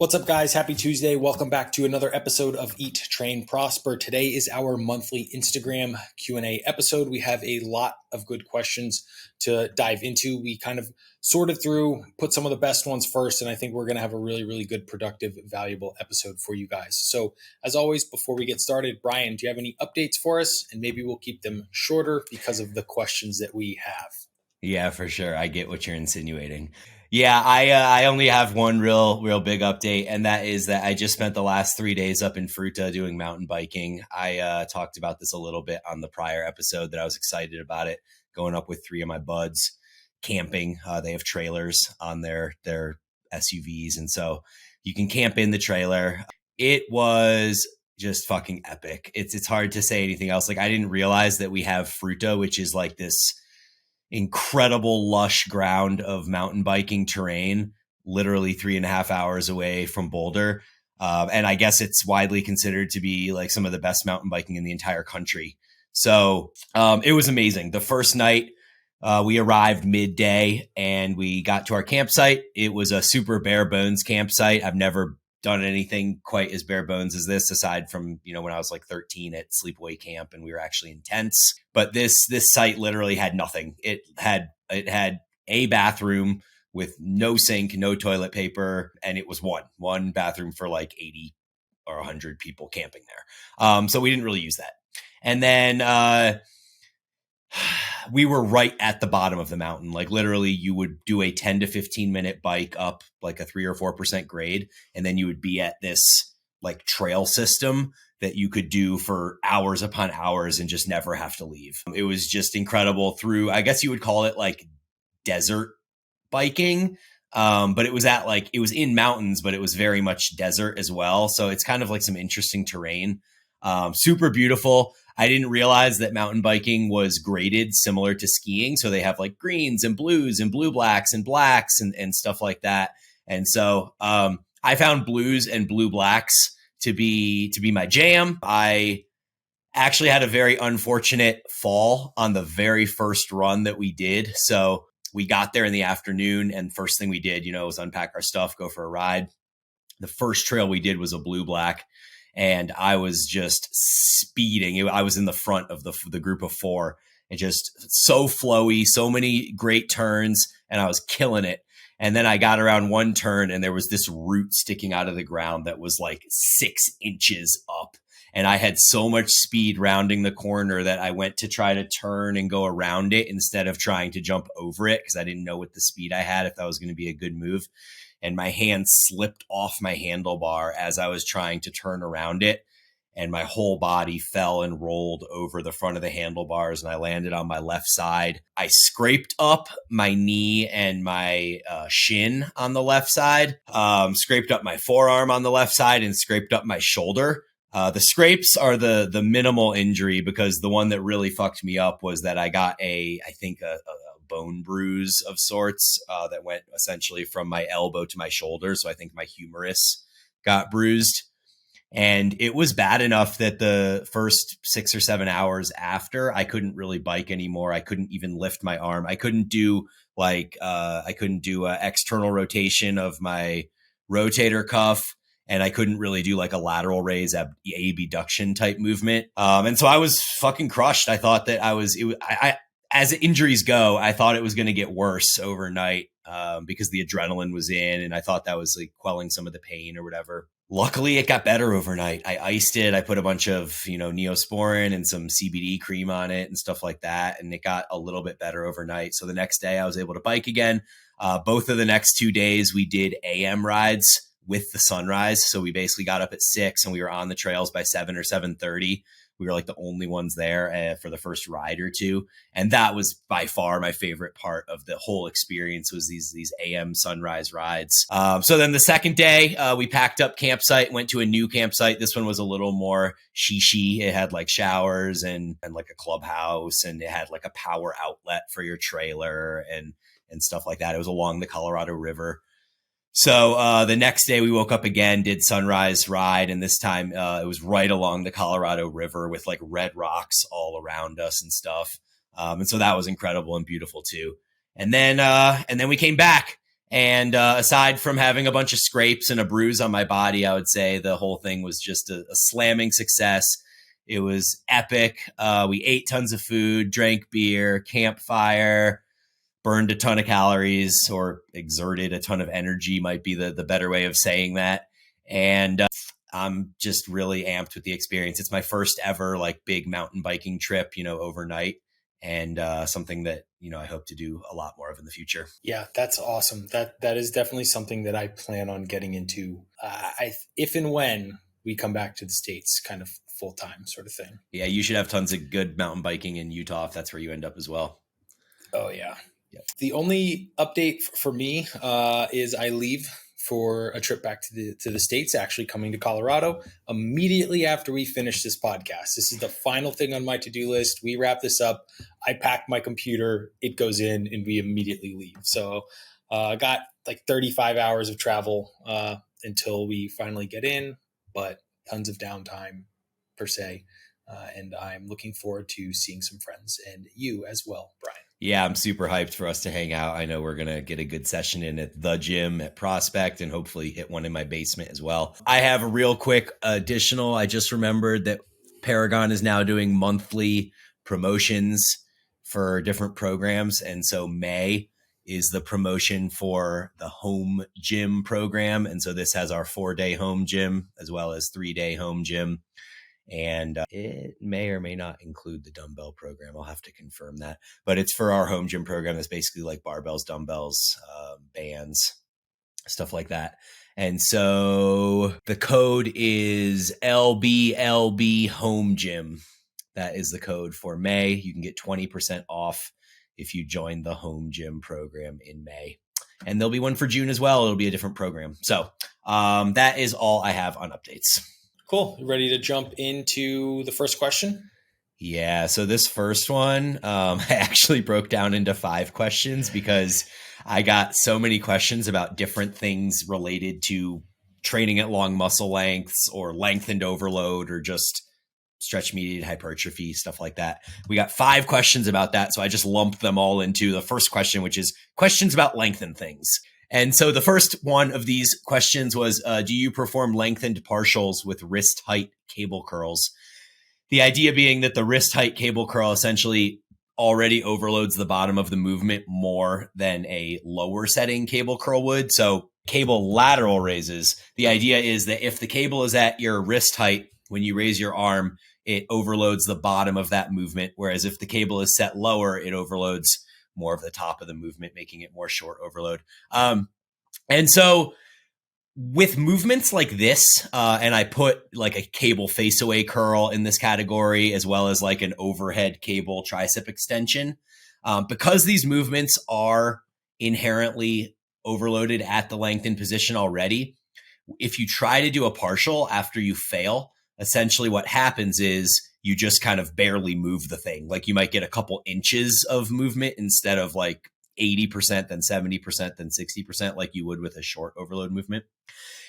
What's up, guys? Happy Tuesday. Welcome back to another episode of Eat, Train, Prosper. Today is our monthly Instagram Q&A episode. We have a lot of good questions to dive into. We kind of sorted through, put some of the best ones first, and I think we're going to have a really good, productive, valuable episode for you guys. So as always, before we get started, Brian, do you have any updates for us? And maybe we'll keep them shorter because of the questions that we have. Yeah, for sure. I get what you're insinuating. Yeah, I only have one real big update, and that is that I just spent the last 3 days up in Fruta doing mountain biking. I talked about this a little bit on the prior episode that I was excited about it, going up with 3 of my buds, camping. They have trailers on their SUVs, and so you can camp in the trailer. It was just fucking epic. It's hard to say anything else. Like, I didn't realize that we have Fruta, which is like this incredible lush ground of mountain biking terrain, literally 3.5 hours away from Boulder. And I guess it's widely considered to be like some of the best mountain biking in the entire country. So it was amazing. The first night we arrived midday and we got to our campsite. It was a super bare bones campsite. I've never done anything quite as bare bones as this, aside from, when I was like 13 at sleepaway camp and we were actually in tents. But this site literally had nothing. It had a bathroom with no sink, no toilet paper, and it was one bathroom for like 80 or 100 people camping there. So we didn't really use that. And then we were right at the bottom of the mountain. Like, literally you would do a 10 to 15 minute bike up like a 3 or 4% grade. And then you would be at this like trail system that you could do for hours upon hours and just never have to leave. It was just incredible through, I guess you would call it like desert biking. But it was it was in mountains, but it was very much desert as well. So it's kind of like some interesting terrain. Super beautiful. I didn't realize that mountain biking was graded similar to skiing. So they have like greens and blues and blue blacks and blacks and stuff like that. And so I found blues and blue blacks to be my jam. I actually had a very unfortunate fall on the very first run that we did. So we got there in the afternoon, and first thing we did, was unpack our stuff, go for a ride. The first trail we did was a blue black. And I was just speeding. I was in the front of the group of 4, and just so flowy, so many great turns, and I was killing it. And then I got around one turn, and there was this root sticking out of the ground that was like 6 inches up. And I had so much speed rounding the corner that I went to try to turn and go around it instead of trying to jump over it, because I didn't know what the speed I had, if that was going to be a good move. And my hand slipped off my handlebar as I was trying to turn around it. And my whole body fell and rolled over the front of the handlebars, and I landed on my left side. I scraped up my knee and my shin on the left side, scraped up my forearm on the left side, and scraped up my shoulder. The scrapes are the minimal injury, because the one that really fucked me up was that I got I think a bone bruise of sorts that went essentially from my elbow to my shoulder. So I think my humerus got bruised. And it was bad enough that the first 6 or 7 hours after, I couldn't really bike anymore. I couldn't even lift my arm. I couldn't do external rotation of my rotator cuff. And I couldn't really do like a lateral raise abduction type movement. And so I was fucking crushed. I thought that as injuries go, I thought it was going to get worse overnight because the adrenaline was in, and I thought that was like quelling some of the pain or whatever. Luckily, it got better overnight. I iced it. I put a bunch of, Neosporin and some CBD cream on it and stuff like that, and it got a little bit better overnight. So the next day I was able to bike again. Both of the next 2 days we did AM rides with the sunrise. So we basically got up at 6 and we were on the trails by 7 or 7:30. We were like the only ones there for the first ride or two. And that was by far my favorite part of the whole experience, was these AM sunrise rides. So then the second day, we packed up campsite, went to a new campsite. This one was a little more shishi. It had like showers and like a clubhouse, and it had like a power outlet for your trailer and stuff like that. It was along the Colorado River. So the next day we woke up again, did sunrise ride, and this time it was right along the Colorado River with like red rocks all around us and stuff. And so that was incredible and beautiful too. And then we came back, And aside from having a bunch of scrapes and a bruise on my body, I would say the whole thing was just a slamming success. It was epic. We ate tons of food, drank beer, campfire, burned a ton of calories, or exerted a ton of energy might be the better way of saying that. And I'm just really amped with the experience. It's my first ever like big mountain biking trip, overnight, and something that, I hope to do a lot more of in the future. Yeah, that's awesome. That is definitely something that I plan on getting into. If and when we come back to the States, kind of full time sort of thing. Yeah, you should have tons of good mountain biking in Utah if that's where you end up as well. Oh yeah. Yep. The only update for me is I leave for a trip back to the States, actually coming to Colorado immediately after we finish this podcast. This is the final thing on my to-do list. We wrap this up. I pack my computer, it goes in, and we immediately leave. So I got like 35 hours of travel until we finally get in, but tons of downtime per se. And I'm looking forward to seeing some friends and you as well, Brian. Yeah, I'm super hyped for us to hang out. I know we're going to get a good session in at the gym at Prospect and hopefully hit one in my basement as well. I have a real quick additional. I just remembered that Paragon is now doing monthly promotions for different programs. And so May is the promotion for the home gym program. And so this has our 4-day home gym as well as 3-day home gym. And it may or may not include the dumbbell program. I'll have to confirm that. But it's for our home gym program. That's basically like barbells, dumbbells, bands, stuff like that. And so the code is LBLB Home Gym. That is the code for May. You can get 20% off if you join the home gym program in May. And there'll be one for June as well. It'll be a different program. So that is all I have on updates. Cool. You ready to jump into the first question? Yeah. So this first one, I actually broke down into 5 questions because I got so many questions about different things related to training at long muscle lengths or lengthened overload or just stretch mediated hypertrophy, stuff like that. We got 5 questions about that. So I just lumped them all into the first question, which is questions about lengthened things. And so the first one of these questions was, do you perform lengthened partials with wrist height cable curls? The idea being that the wrist height cable curl essentially already overloads the bottom of the movement more than a lower setting cable curl would. So cable lateral raises, the idea is that if the cable is at your wrist height, when you raise your arm, it overloads the bottom of that movement. Whereas if the cable is set lower, it overloads more of the top of the movement, making it more short overload. And so with movements like this, and I put like a cable face away curl in this category, as well as like an overhead cable tricep extension, because these movements are inherently overloaded at the lengthened position already. If you try to do a partial after you fail, essentially what happens is you just kind of barely move the thing. Like you might get a couple inches of movement instead of like 80%, then 70%, then 60%, like you would with a short overload movement.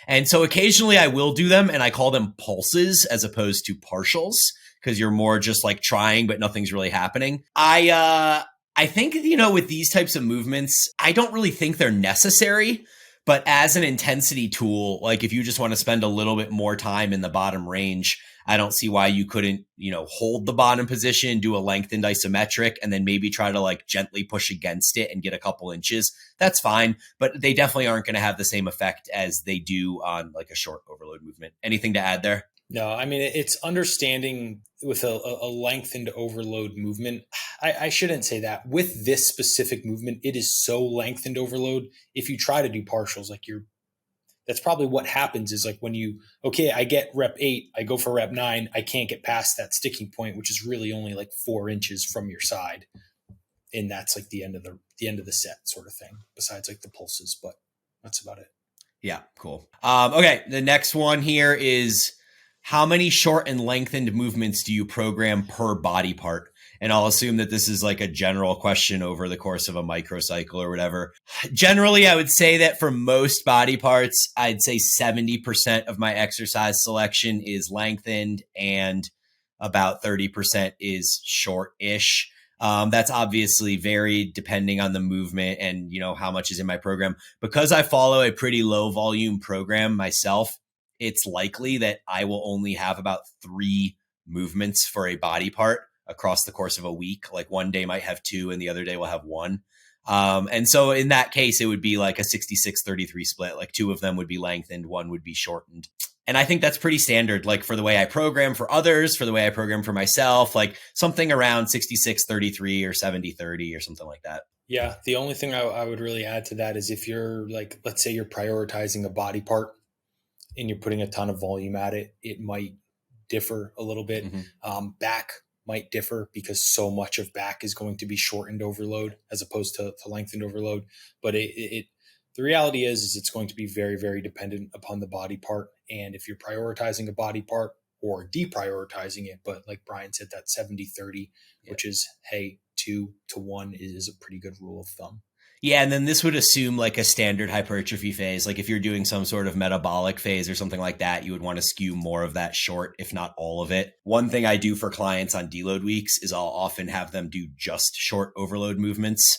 And so occasionally I will do them and I call them pulses as opposed to partials because you're more just like trying, but nothing's really happening. I think, with these types of movements, I don't really think they're necessary. But as an intensity tool, like if you just want to spend a little bit more time in the bottom range, I don't see why you couldn't, hold the bottom position, do a lengthened isometric, and then maybe try to like gently push against it and get a couple inches. That's fine. But they definitely aren't going to have the same effect as they do on like a short overload movement. Anything to add there? No, I mean, it's understanding with a lengthened overload movement. I shouldn't say that. With this specific movement, it is so lengthened overload. If you try to do partials, that's probably what happens is like when I get rep 8, I go for rep 9, I can't get past that sticking point, which is really only like 4 inches from your side. And that's like the end of the set sort of thing, besides like the pulses, but that's about it. Yeah, cool. Okay, the next one here is, how many short and lengthened movements do you program per body part? And I'll assume that this is like a general question over the course of a microcycle or whatever. Generally, I would say that for most body parts, I'd say 70% of my exercise selection is lengthened and about 30% is short-ish. That's obviously varied depending on the movement and, how much is in my program. Because I follow a pretty low volume program myself, it's likely that I will only have about 3 movements for a body part across the course of a week. Like one day might have 2 and the other day will have 1. And so in that case, it would be like a 66-33 split. Like 2 of them would be lengthened, 1 would be shortened. And I think that's pretty standard, like for the way I program for others, for the way I program for myself, like something around 66-33 or 70-30 or something like that. Yeah. The only thing I would really add to that is if you're like, let's say you're prioritizing a body part and you're putting a ton of volume at it, it might differ a little bit. Back might differ because so much of back is going to be shortened overload as opposed to lengthened overload. But the reality is it's going to be very, very dependent upon the body part. And if you're prioritizing a body part or deprioritizing it, but like Brian said, that 70-30, which is, hey, 2 to 1 is a pretty good rule of thumb. Yeah, and then this would assume like a standard hypertrophy phase. Like if you're doing some sort of metabolic phase or something like that, you would want to skew more of that short, if not all of it. One thing I do for clients on deload weeks is I'll often have them do just short overload movements.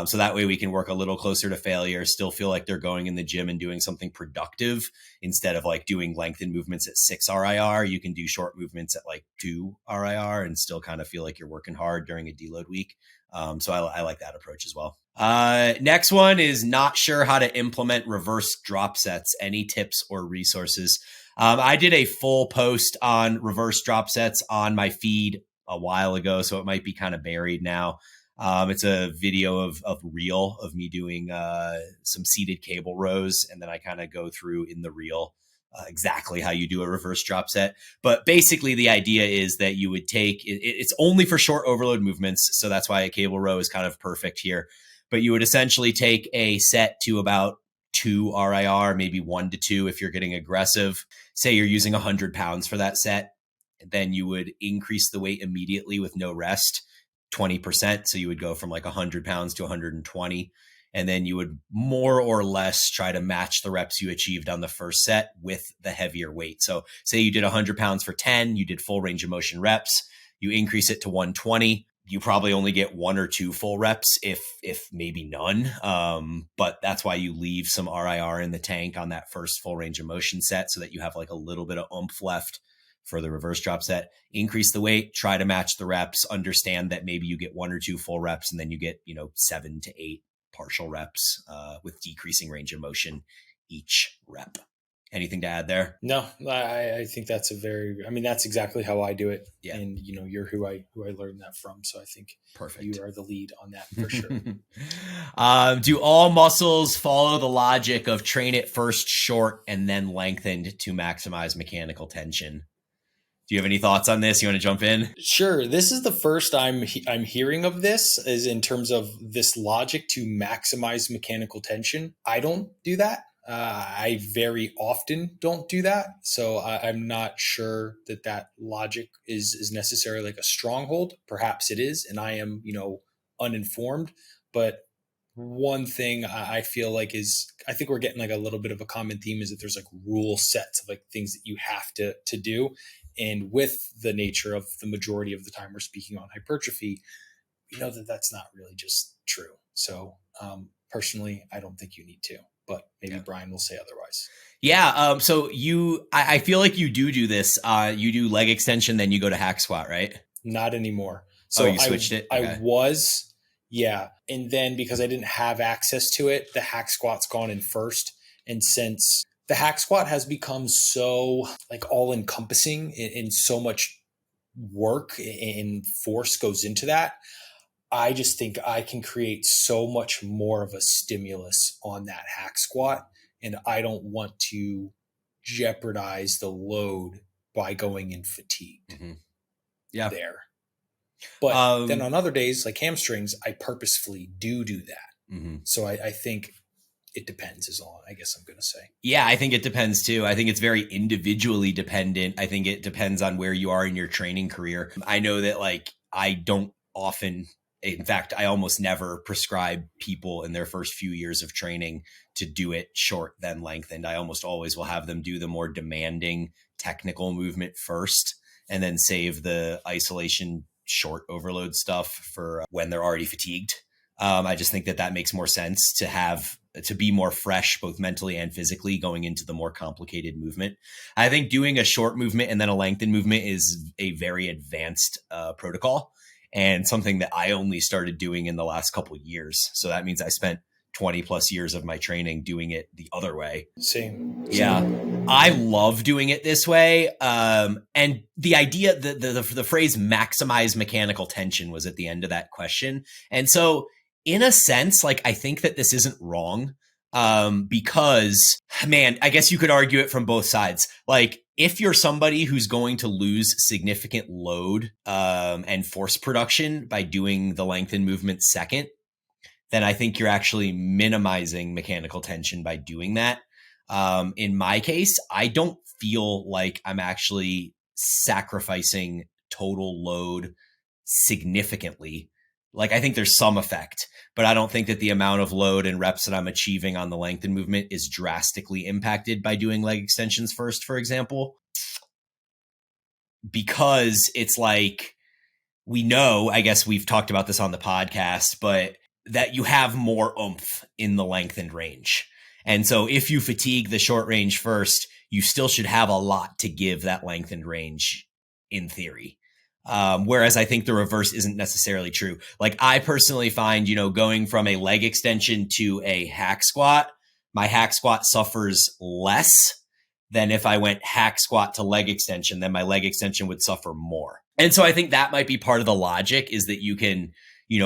So that way we can work a little closer to failure, still feel like they're going in the gym and doing something productive instead of like doing lengthened movements at 6 RIR. You can do short movements at like 2 RIR and still kind of feel like you're working hard during a deload week. So I like that approach as well. Next one is not sure how to implement reverse drop sets. Any tips or resources? I did a full post on reverse drop sets on my feed a while ago, so it might be kind of buried now. It's a video of reel of me doing some seated cable rows, and then I kind of go through in the reel exactly how you do a reverse drop set. But basically the idea is that you would take, it's only for short overload movements, so that's why a cable row is kind of perfect here. But you would essentially take a set to about 2 RIR, maybe 1 to 2 if you're getting aggressive. Say you're using 100 pounds for that set, then you would increase the weight immediately with no rest, 20%. So you would go from like 100 pounds to 120. And then you would more or less try to match the reps you achieved on the first set with the heavier weight. So say you did 100 pounds for 10, you did full range of motion reps, you increase it to 120. You probably only get 1 or 2 full reps, if maybe none. But that's why you leave some RIR in the tank on that first full range of motion set so that you have like a little bit of oomph left for the reverse drop set. Increase the weight, try to match the reps, understand that maybe you get 1 or 2 full reps and then you get, 7 to 8 partial reps with decreasing range of motion each rep. Anything to add there? No, I think that's that's exactly how I do it. Yeah. And you're who I learned that from. So I think perfect. You are the lead on that for sure. Do all muscles follow the logic of train it first short and then lengthened to maximize mechanical tension? Do you have any thoughts on this? You want to jump in? Sure. This is the first I'm hearing of this, is in terms of this logic to maximize mechanical tension. I don't do that. I very often don't do that. So I'm not sure that logic is necessarily like a stronghold. Perhaps it is, and I am, uninformed. But one thing I feel like I think we're getting like a little bit of a common theme is that there's like rule sets of like things that you have to do. And with the nature of the majority of the time we're speaking on hypertrophy, we know that that's not really just true. So personally, I don't think you need to. But maybe Brian will say otherwise. Yeah. So I feel like you do this. You do leg extension, then you go to hack squat, right? Not anymore. So you switched it? Okay. I was, yeah. And then because I didn't have access to it, the hack squat's gone in first. And since the hack squat has become so like all encompassing and so much work and force goes into that, I just think I can create so much more of a stimulus on that hack squat. And I don't want to jeopardize the load by going in fatigued there. But then on other days, like hamstrings, I purposefully do that. Mm-hmm. So I think it depends is all I guess I'm going to say. Yeah, I think it depends too. I think it's very individually dependent. I think it depends on where you are in your training career. I know that like I don't often, in fact, I almost never prescribe people in their first few years of training to do it short then lengthened. I almost always will have them do the more demanding technical movement first and then save the isolation short overload stuff for when they're already fatigued. I just think that makes more sense to be more fresh, both mentally and physically, going into the more complicated movement. I think doing a short movement and then a lengthened movement is a very advanced protocol, and something that I only started doing in the last couple of years. So that means I spent 20 plus years of my training doing it the other way. Same. Yeah. I love doing it this way. And the idea, the phrase maximize mechanical tension was at the end of that question. And so in a sense, like, I think that this isn't wrong. Because, man, I guess you could argue it from both sides. Like, if you're somebody who's going to lose significant load and force production by doing the lengthened movement second, then I think you're actually minimizing mechanical tension by doing that. In my case, I don't feel like I'm actually sacrificing total load significantly. Like, I think there's some effect, but I don't think that the amount of load and reps that I'm achieving on the lengthened movement is drastically impacted by doing leg extensions first, for example, because it's like, we know, I guess we've talked about this on the podcast, but that you have more oomph in the lengthened range. And so if you fatigue the short range first, you still should have a lot to give that lengthened range in theory. Whereas I think the reverse isn't necessarily true. Like, I personally find, going from a leg extension to a hack squat, my hack squat suffers less than if I went hack squat to leg extension, then my leg extension would suffer more. And so I think that might be part of the logic, is that you can,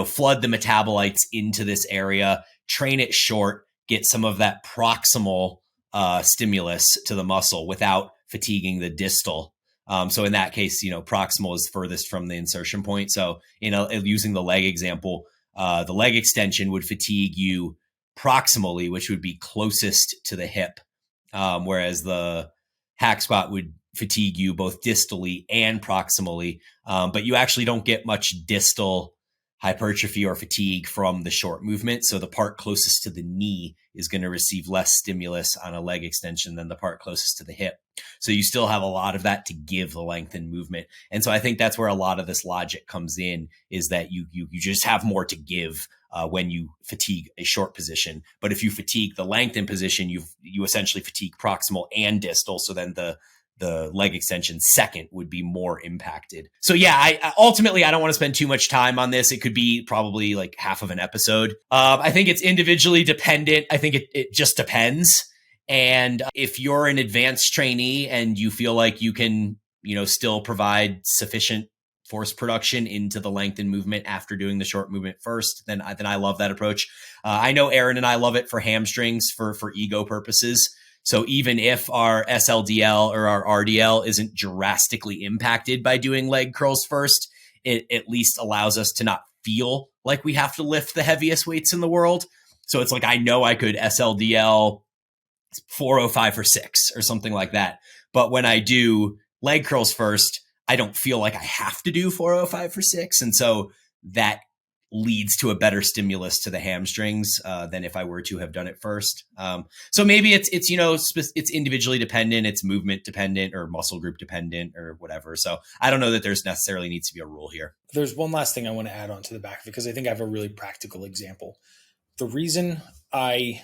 flood the metabolites into this area, train it short, get some of that proximal stimulus to the muscle without fatiguing the distal. So in that case, proximal is furthest from the insertion point. So, using the leg example, the leg extension would fatigue you proximally, which would be closest to the hip. Whereas the hack squat would fatigue you both distally and proximally. But you actually don't get much distal hypertrophy or fatigue from the short movement. So the part closest to the knee is going to receive less stimulus on a leg extension than the part closest to the hip. So you still have a lot of that to give the lengthened movement. And so I think that's where a lot of this logic comes in, is that you just have more to give when you fatigue a short position. But if you fatigue the lengthened position, you essentially fatigue proximal and distal. So then the leg extension second would be more impacted. So yeah, I ultimately, I don't want to spend too much time on this. It could be probably like half of an episode. I think it's individually dependent. I think it just depends. And if you're an advanced trainee and you feel like you can, still provide sufficient force production into the lengthened movement after doing the short movement first, then I love that approach. I know Aaron and I love it for hamstrings for ego purposes. So even if our SLDL or our RDL isn't drastically impacted by doing leg curls first, it at least allows us to not feel like we have to lift the heaviest weights in the world. So it's like, I know I could SLDL 405 for 6 or something like that. But when I do leg curls first, I don't feel like I have to do 405 for 6. And so that leads to a better stimulus to the hamstrings than if I were to have done it first. So maybe it's it's individually dependent, it's movement dependent or muscle group dependent or whatever. So I don't know that there's necessarily needs to be a rule here. There's one last thing I want to add on to the back, because I think I have a really practical example. The reason I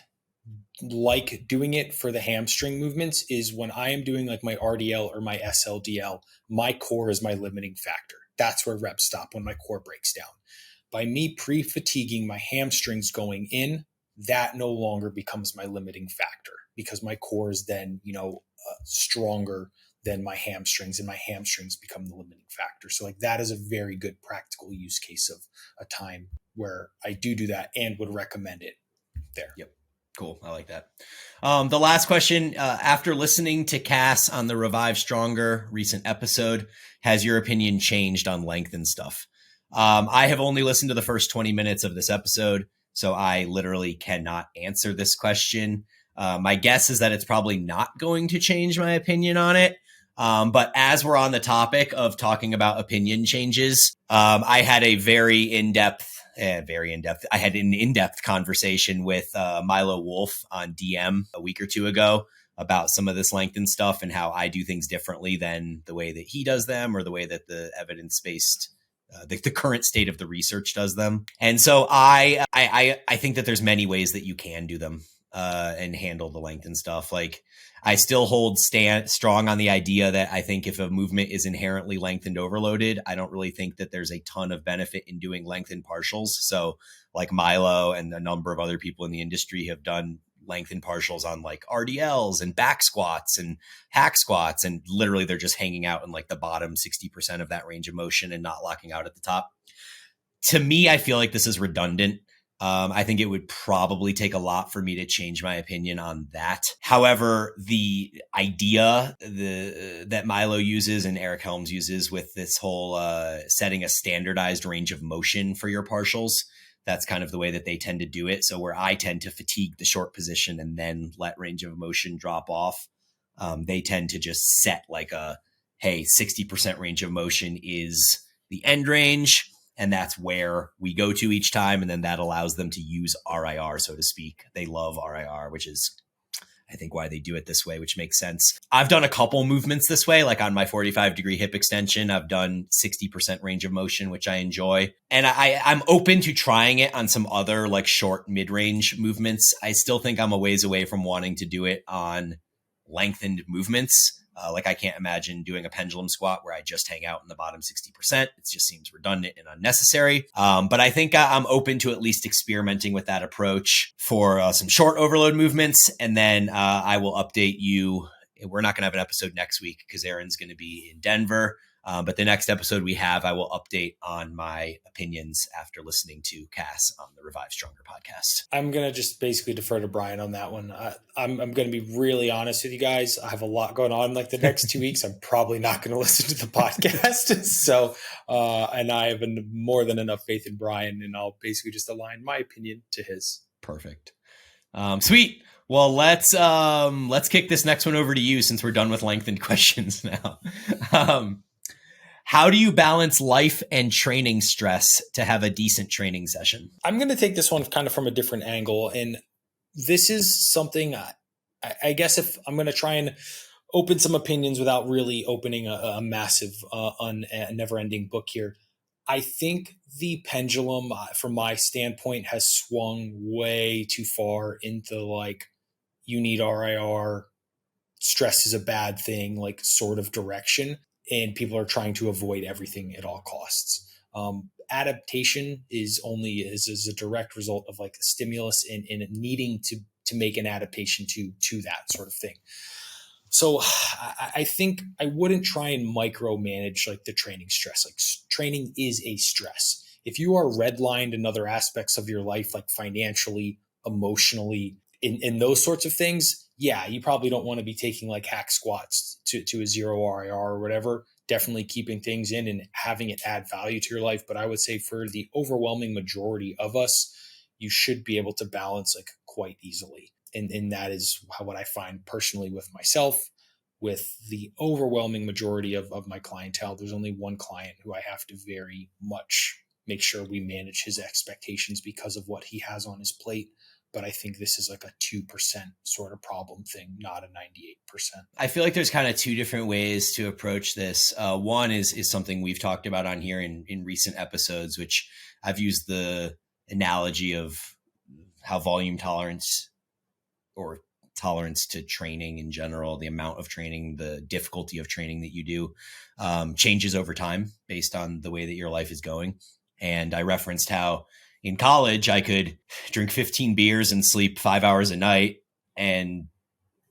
like doing it for the hamstring movements is when I am doing like my RDL or my SLDL, my core is my limiting factor. That's where reps stop, when my core breaks down. By me pre-fatiguing my hamstrings going in, that no longer becomes my limiting factor, because my core is then, stronger than my hamstrings, and my hamstrings become the limiting factor. So like, that is a very good practical use case of a time where I do that and would recommend it there. Yep. Cool. I like that. The last question, after listening to Cass on the Revive Stronger recent episode, has your opinion changed on length and stuff? I have only listened to the first 20 minutes of this episode, so I literally cannot answer this question. My guess is that it's probably not going to change my opinion on it. But as we're on the topic of talking about opinion changes, I had a very in-depth, I had an in-depth conversation with Milo Wolf on DM a week or two ago about some of this lengthened stuff and how I do things differently than the way that he does them, or the way that the evidence-based the current state of the research does them. And so I think that there's many ways that you can do them and handle the length and stuff. Like I still hold strong on the idea that I think if a movement is inherently lengthened overloaded, I don't really think that there's a ton of benefit in doing lengthened partials. So like Milo and a number of other people in the industry have done lengthened partials on like RDLs and back squats and hack squats. And literally they're just hanging out in like the bottom 60% of that range of motion and not locking out at the top. To me, I feel like this is redundant. I think it would probably take a lot for me to change my opinion on that. However, the idea that Milo uses and Eric Helms uses with this whole setting a standardized range of motion for your partials, that's kind of the way that they tend to do it. So where I tend to fatigue the short position and then let range of motion drop off, they tend to just set like hey, 60% range of motion is the end range. And that's where we go to each time. And then that allows them to use RIR, so to speak. They love RIR, which is, I think, why they do it this way, which makes sense. I've done a couple movements this way, like on my 45-degree hip extension, I've done 60% range of motion, which I enjoy. And I'm open to trying it on some other like short mid-range movements. I still think I'm a ways away from wanting to do it on lengthened movements. Like I can't imagine doing a pendulum squat where I just hang out in the bottom 60%. It just seems redundant and unnecessary. But I think I'm open to at least experimenting with that approach for some short overload movements. And then I will update you. We're not going to have an episode next week because Aaron's going to be in Denver. But the next episode we have, I will update on my opinions after listening to Cass on the Revive Stronger podcast. I'm going to just basically defer to Brian on that one. I'm going to be really honest with you guys. I have a lot going on. Like the next 2 weeks, I'm probably not going to listen to the podcast. So, and I have more than enough faith in Brian, and I'll basically just align my opinion to his. Perfect. Sweet. Well, let's kick this next one over to you since we're done with lengthened questions now. How do you balance life and training stress to have a decent training session? I'm going to take this one kind of from a different angle. And this is something I guess if I'm going to try and open some opinions without really opening a massive, never-ending book here. I think the pendulum, from my standpoint, has swung way too far into like, you need RIR, stress is a bad thing, like sort of direction. And people are trying to avoid everything at all costs. Adaptation is a direct result of like a stimulus and needing to make an adaptation to that sort of thing. So I think I wouldn't try and micromanage like the training stress. Like training is a stress. If you are redlined in other aspects of your life, like financially, emotionally, in those sorts of things, yeah, you probably don't want to be taking like hack squats to a 0 RIR or whatever. Definitely keeping things in and having it add value to your life. But I would say for the overwhelming majority of us, you should be able to balance like quite easily. And that is what I find personally with myself, with the overwhelming majority of my clientele. There's only one client who I have to very much make sure we manage his expectations because of what he has on his plate. But I think this is like a 2% sort of problem thing, not a 98%. I feel like there's kind of two different ways to approach this. One is something we've talked about on here in recent episodes, which I've used the analogy of how volume tolerance or tolerance to training in general, the amount of training, the difficulty of training that you do changes over time based on the way that your life is going. And I referenced how in college, I could drink 15 beers and sleep 5 hours a night and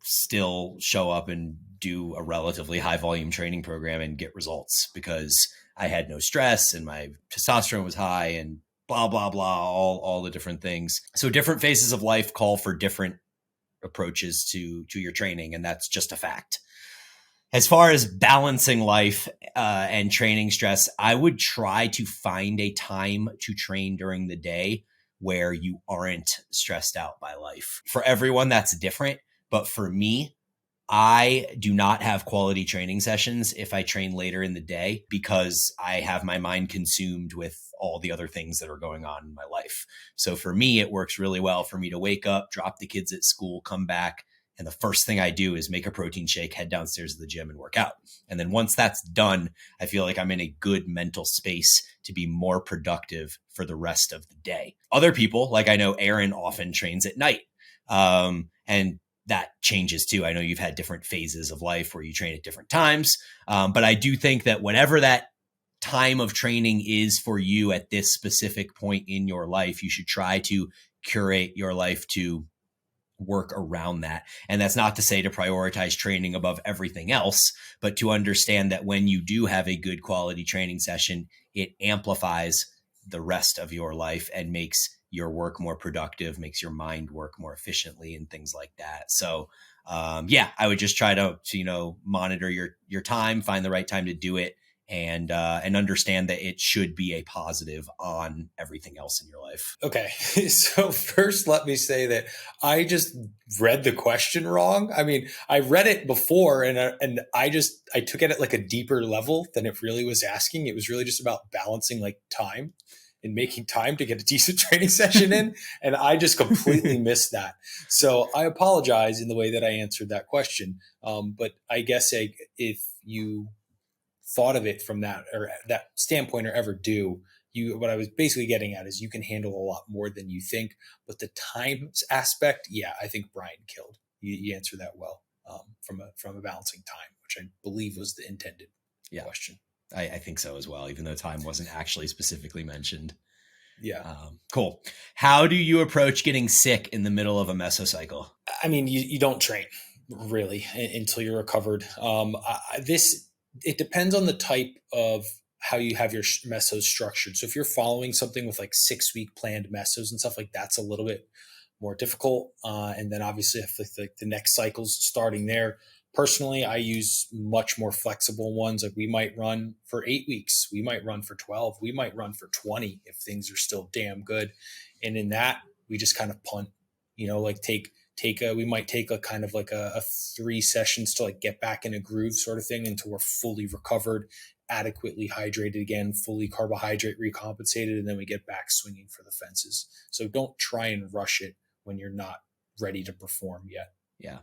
still show up and do a relatively high volume training program and get results because I had no stress and my testosterone was high and blah, blah, blah, all the different things. So different phases of life call for different approaches to your training, and that's just a fact. As far as balancing life and training stress, I would try to find a time to train during the day where you aren't stressed out by life. For everyone, that's different. But for me, I do not have quality training sessions if I train later in the day because I have my mind consumed with all the other things that are going on in my life. So for me, it works really well for me to wake up, drop the kids at school, come back, And the first thing I do is make a protein shake, head downstairs to the gym and work out. And then once that's done, I feel like I'm in a good mental space to be more productive for the rest of the day. Other people, like I know Aaron often trains at night. And that changes too. I know you've had different phases of life where you train at different times. But I do think that whatever that time of training is for you at this specific point in your life, you should try to curate your life to work around that. And that's not to say to prioritize training above everything else, but to understand that when you do have a good quality training session, it amplifies the rest of your life and makes your work more productive, makes your mind work more efficiently and things like that. So I would just try to monitor your time, find the right time to do it, and understand that it should be a positive on everything else in your life. Okay. So first, let me say that I just read the question wrong. I mean, I read it before and I took it at like a deeper level than it really was asking. It was really just about balancing like time and making time to get a decent training session in. And I just completely missed that. So I apologize in the way that I answered that question. But I guess if you thought of it from that or that standpoint or ever do, what I was basically getting at is you can handle a lot more than you think, but the times aspect, yeah, I think Brian killed. You answered that well from a balancing time, which I believe was the intended question. I think so as well, even though time wasn't actually specifically mentioned. Yeah. Cool. How do you approach getting sick in the middle of a mesocycle? I mean, you don't train really until you're recovered. It depends on the type of how you have your mesos structured. So if you're following something with like 6-week planned mesos and stuff like that's a little bit more difficult. And then obviously if the next cycle's starting there, personally, I use much more flexible ones. Like we might run for 8 weeks. We might run for 12. We might run for 20 if things are still damn good. And in that, we just kind of punt, like we might take a kind of like a 3 sessions to like get back in a groove sort of thing until we're fully recovered, adequately hydrated again, fully carbohydrate recompensated, and then we get back swinging for the fences. So don't try and rush it when you're not ready to perform yet. Yeah.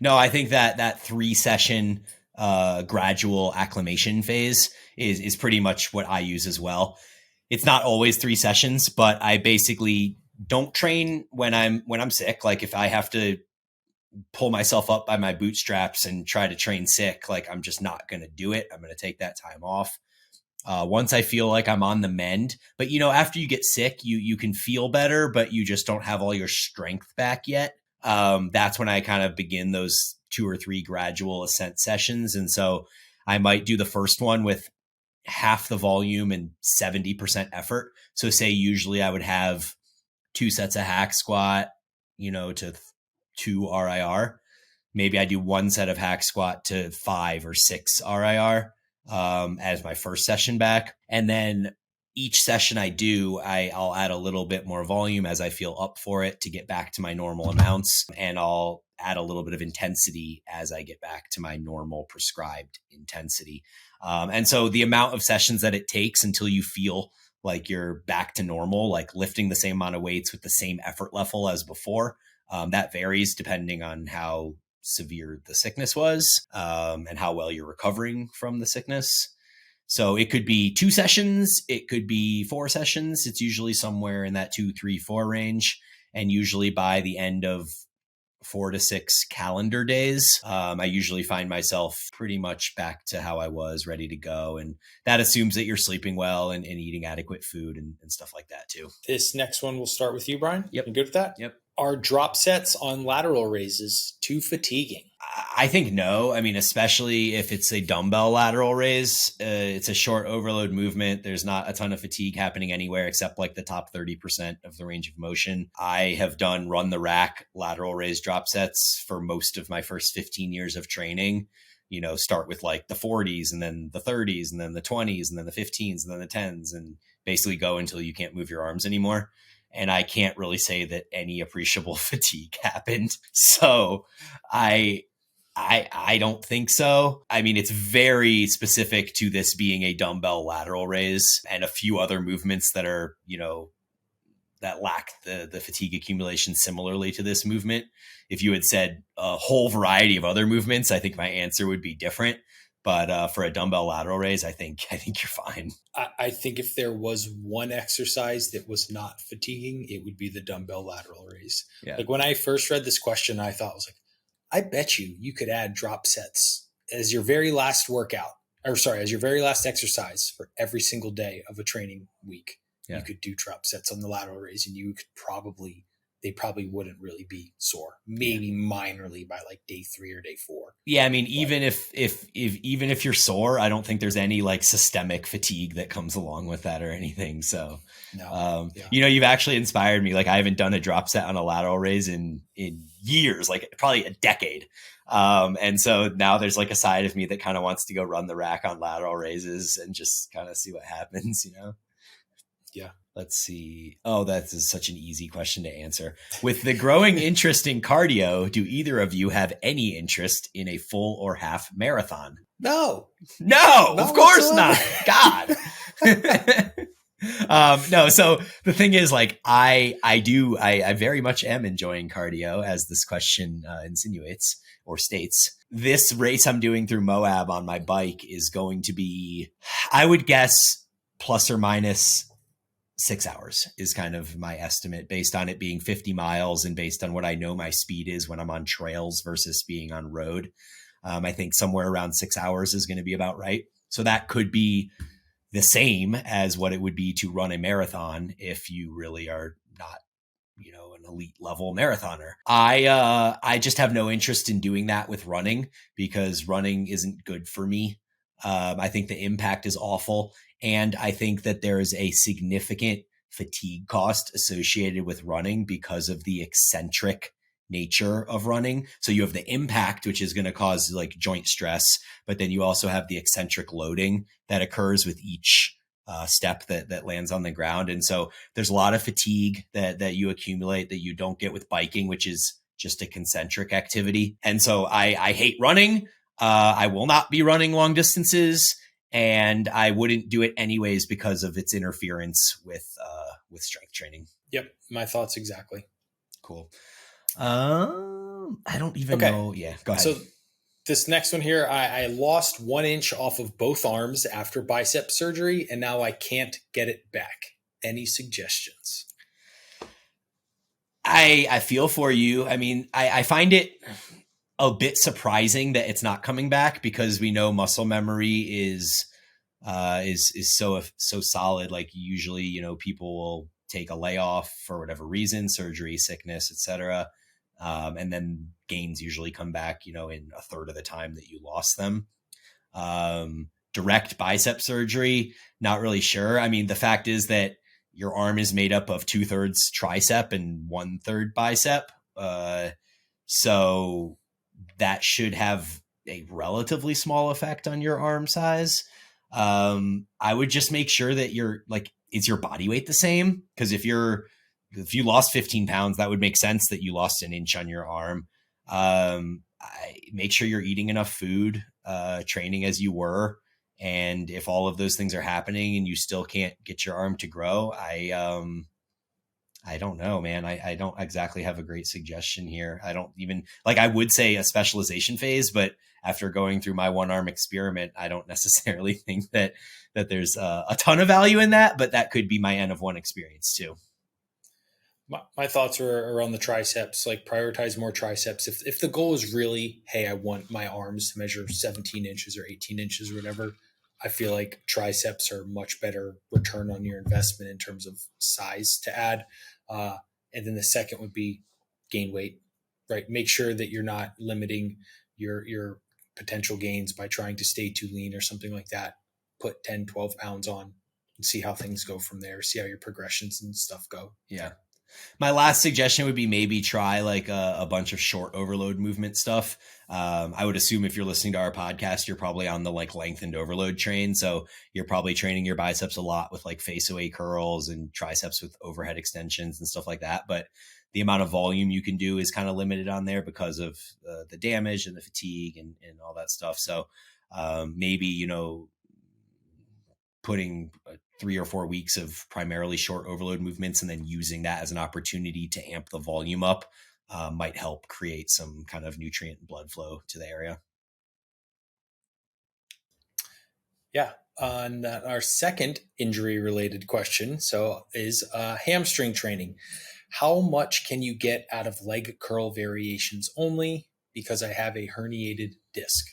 No, I think that 3 session gradual acclimation phase is pretty much what I use as well. It's not always 3 sessions, but I basically don't train when I'm sick. Like if I have to pull myself up by my bootstraps and try to train sick, like I'm just not going to do it. I'm going to take that time off. Once I feel like I'm on the mend, but after you get sick, you can feel better, but you just don't have all your strength back yet. That's when I kind of begin those 2 or 3 gradual ascent sessions. And so I might do the first one with half the volume and 70% effort. So say usually I would have 2 sets of hack squat, to 2 RIR. Maybe I do 1 set of hack squat to 5 or 6 RIR as my first session back. And then each session I do, I'll add a little bit more volume as I feel up for it to get back to my normal amounts. And I'll add a little bit of intensity as I get back to my normal prescribed intensity. And so the amount of sessions that it takes until you feel like you're back to normal, like lifting the same amount of weights with the same effort level as before, that varies depending on how severe the sickness was and how well you're recovering from the sickness. So it could be 2 sessions, it could be 4 sessions. It's usually somewhere in that 2, 3, 4 range. And usually by the end of 4 to 6 calendar days, I usually find myself pretty much back to how I was, ready to go. And that assumes that you're sleeping well and eating adequate food and stuff like that too. This next one will start with you, Brian. Yep. You good with that? Yep. Are drop sets on lateral raises too fatiguing? I think no. I mean, especially if it's a dumbbell lateral raise, it's a short overload movement. There's not a ton of fatigue happening anywhere except like the top 30% of the range of motion. I have done run the rack lateral raise drop sets for most of my first 15 years of training. Start with like the 40s and then the 30s and then the 20s and then the 15s and then the 10s and basically go until you can't move your arms anymore. And I can't really say that any appreciable fatigue happened. So I don't think so. I mean, it's very specific to this being a dumbbell lateral raise and a few other movements that are, lacked the fatigue accumulation similarly to this movement. If you had said a whole variety of other movements, I think my answer would be different. But for a dumbbell lateral raise, I think you're fine. I think if there was one exercise that was not fatiguing, it would be the dumbbell lateral raise. Yeah. Like when I first read this question, I thought, I was like, I bet you could add drop sets as your very last workout, or sorry, as your very last exercise for every single day of a training week. Yeah. You could do drop sets on the lateral raise, and you could they probably wouldn't really be sore, maybe minorly by like day 3 or day 4. Yeah, I mean, even if you're sore, I don't think there's any like systemic fatigue that comes along with that or anything. So, no. You've actually inspired me. Like, I haven't done a drop set on a lateral raise in years, like probably a decade. And so now there's like a side of me that kind of wants to go run the rack on lateral raises and just kind of see what happens, Yeah. Let's see. Oh, that is such an easy question to answer. With the growing interest in cardio, do either of you have any interest in a full or half marathon? No, of course not. God. No. So the thing is, like, I very much am enjoying cardio, as this question insinuates or states. This race I'm doing through Moab on my bike is going to be, I would guess, plus or minus 6 hours is kind of my estimate, based on it being 50 miles and based on what I know my speed is when I'm on trails versus being on road. I think somewhere around 6 hours is going to be about right. So that could be the same as what it would be to run a marathon if you really are not, an elite level marathoner. I just have no interest in doing that with running, because running isn't good for me. I think the impact is awful. And I think that there is a significant fatigue cost associated with running because of the eccentric nature of running. So you have the impact, which is going to cause like joint stress, but then you also have the eccentric loading that occurs with each step that lands on the ground. And so there's a lot of fatigue that you accumulate that you don't get with biking, which is just a concentric activity. And so I hate running. I will not be running long distances, and I wouldn't do it anyways because of its interference with strength training. Yep, my thoughts exactly. Cool. I don't even know. Yeah, go ahead. So this next one here, I lost 1 inch off of both arms after bicep surgery, and now I can't get it back. Any suggestions? I feel for you. I mean, I find it a bit surprising that it's not coming back, because we know muscle memory is so solid. Like, usually, people will take a layoff for whatever reason, surgery, sickness, etc. And then gains usually come back, in a third of the time that you lost them. Direct bicep surgery, not really sure. I mean, the fact is that your arm is made up of 2/3 tricep and 1/3 bicep. So that should have a relatively small effect on your arm size. I would just make sure that is your body weight the same? Because if you lost 15 pounds, that would make sense that you lost 1 inch on your arm. Make sure you're eating enough food, training as you were. And if all of those things are happening and you still can't get your arm to grow, I don't know, man. I don't exactly have a great suggestion here. I don't even I would say a specialization phase, but after going through my 1 arm experiment, I don't necessarily think that there's a ton of value in that, but that could be my N of 1 experience too. My thoughts are around the triceps, like prioritize more triceps. If the goal is really, hey, I want my arms to measure 17 inches or 18 inches or whatever, I feel like triceps are much better return on your investment in terms of size to add. And then the second would be gain weight, right? Make sure that you're not limiting your potential gains by trying to stay too lean or something like that. Put 10, 12 pounds on and see how things go from there. See how your progressions and stuff go. Yeah. My last suggestion would be maybe try a bunch of short overload movement stuff. I would assume if you're listening to our podcast, you're probably on the lengthened overload train. So you're probably training your biceps a lot with face away curls and triceps with overhead extensions and stuff like that. But the amount of volume you can do is kind of limited on there because of the damage and the fatigue and all that stuff. So maybe, putting 3 or 4 weeks of primarily short overload movements, and then using that as an opportunity to amp the volume up might help create some kind of nutrient and blood flow to the area. Yeah. On our second injury related question, is hamstring training. How much can you get out of leg curl variations only because I have a herniated disc?